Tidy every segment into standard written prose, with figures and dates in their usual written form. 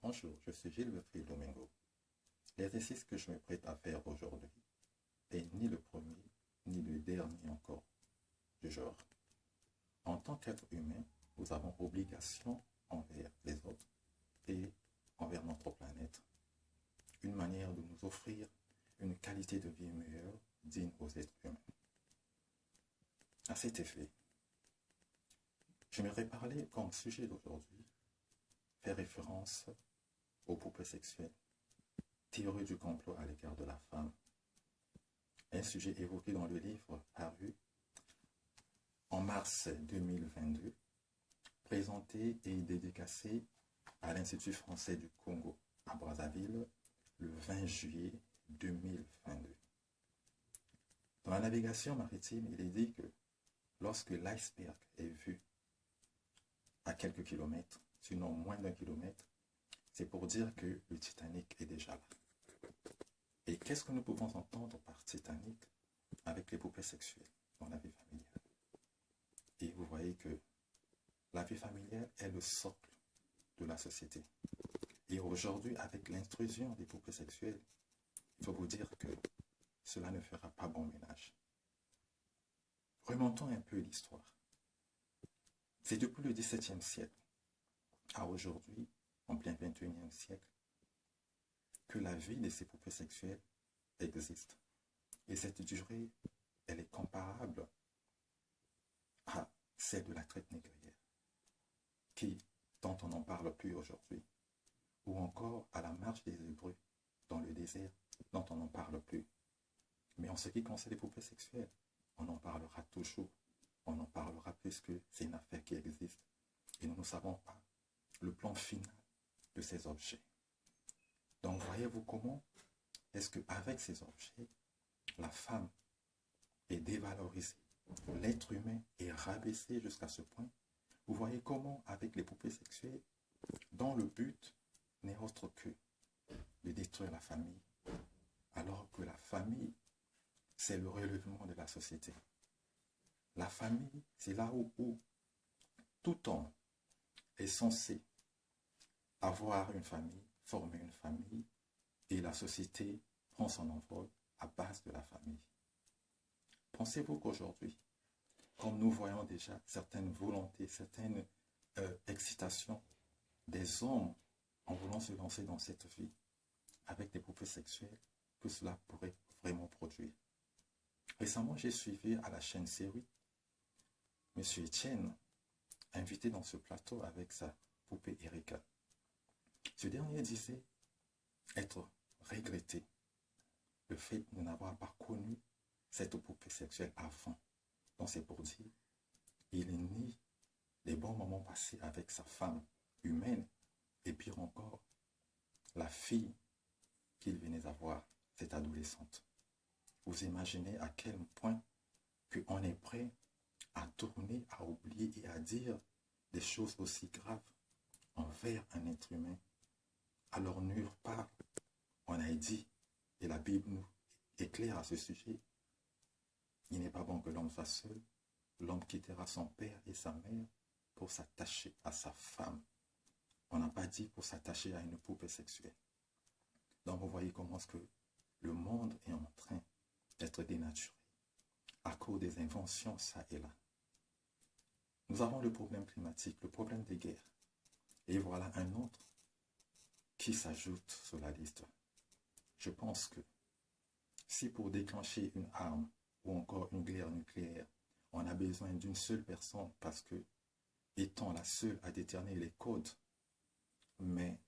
Bonjour, je suis Gilles Domingo. L'exercice que je me prête à faire aujourd'hui est ni le premier, ni le dernier encore du genre. En tant qu'être humain, nous avons obligation envers les autres et envers notre planète. Une manière de nous offrir une qualité de vie meilleure, digne aux êtres humains. À cet effet, j'aimerais parler comme sujet d'aujourd'hui, faire référence aux poupées sexuelles, théorie du complot à l'égard de la femme. Un sujet évoqué dans le livre paru en mars 2022, présenté et dédicacé à l'Institut français du Congo à Brazzaville le 20 juillet 2022. Dans la navigation maritime, il est dit que lorsque l'iceberg est vu à quelques kilomètres, sinon moins d'un kilomètre, c'est pour dire que le Titanic est déjà là. Et qu'est-ce que nous pouvons entendre par Titanic avec les poupées sexuelles dans la vie familiale? Et vous voyez que la vie familiale est le socle de la société. Et aujourd'hui, avec l'intrusion des poupées sexuelles, il faut vous dire que cela ne fera pas bon ménage. Remontons un peu l'histoire. C'est depuis le XVIIe siècle à aujourd'hui, en plein XXIe siècle, que la vie de ces poupées sexuelles existe. Et cette durée, elle est comparable à celle de la traite négrière, dont on n'en parle plus aujourd'hui, ou encore à la marche des Hébreux dans le désert, dont on n'en parle plus. Mais en ce qui concerne les poupées sexuelles, on en parlera toujours. On en parlera puisque c'est une affaire qui existe. Et nous ne savons pas le plan final de ces objets. Donc voyez-vous comment est-ce qu'avec ces objets, la femme est dévalorisée, l'être humain est rabaissé jusqu'à ce point. Vous voyez comment avec les poupées sexuelles, dont le but n'est autre que de détruire la famille, alors que la famille, c'est le relèvement de la société. La famille, c'est là où tout homme est censé avoir une famille, former une famille, et la société prend son envol à base de la famille. Pensez-vous qu'aujourd'hui, comme nous voyons déjà certaines volontés, certaines excitations des hommes en voulant se lancer dans cette vie avec des poupées sexuelles, que cela pourrait vraiment produire? Récemment, j'ai suivi à la chaîne Série M. Etienne, invité dans ce plateau avec sa poupée Erika. Ce dernier disait être regretté le fait de n'avoir pas connu cette poupée sexuelle avant. Donc c'est pour dire, il nie les bons moments passés avec sa femme humaine et pire encore, la fille qu'il venait d'avoir, cette adolescente. Vous imaginez à quel point qu'on est prêt à tourner, à oublier et à dire des choses aussi graves envers un être humain. Alors nulle part, on a dit, et la Bible nous est claire à ce sujet, il n'est pas bon que l'homme soit seul, l'homme quittera son père et sa mère pour s'attacher à sa femme. On n'a pas dit pour s'attacher à une poupée sexuelle. Donc vous voyez comment est-ce que le monde est en train d'être dénaturé à cause des inventions ça et là. Nous avons le problème climatique, le problème des guerres. Et voilà un autre qui s'ajoute sur la liste. Je pense que si pour déclencher une arme ou encore une guerre nucléaire, on a besoin d'une seule personne parce que, étant la seule à déterminer les codes, mais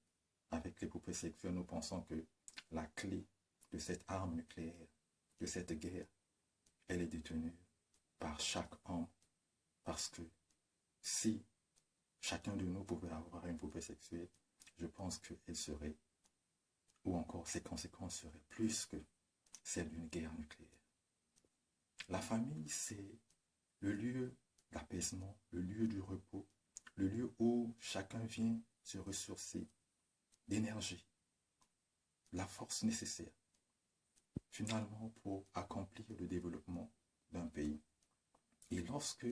avec les poupées sexuelles, nous pensons que la clé de cette arme nucléaire, de cette guerre, elle est détenue par chaque homme. Parce que si chacun de nous pouvait avoir une poupée sexuelle, je pense qu'elle serait, ou encore ses conséquences seraient plus que celles d'une guerre nucléaire. La famille, c'est le lieu d'apaisement, le lieu du repos, le lieu où chacun vient se ressourcer d'énergie, la force nécessaire, finalement, pour accomplir le développement d'un pays. Et lorsque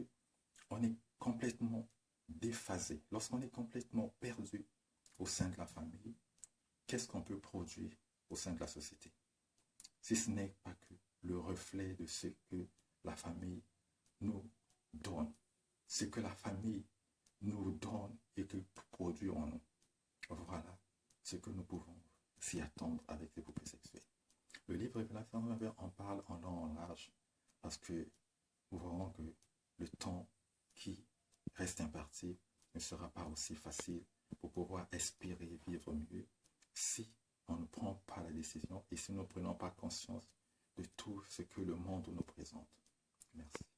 on est complètement déphasé, lorsqu'on est complètement perdu au sein de la famille, qu'est-ce qu'on peut produire au sein de la société, si ce n'est pas que le reflet de ce que la famille nous donne, ce que la famille nous donne et que produit en nous. Voilà ce que nous pouvons s'y attendre avec les poupées sexuelles. Le livre Révélation en parle en long en large parce que nous verrons que le temps qui reste imparti ne sera pas aussi facile pour pouvoir espérer vivre mieux si on ne prend pas la décision et si nous ne prenons pas conscience de tout ce que le monde nous présente. Merci.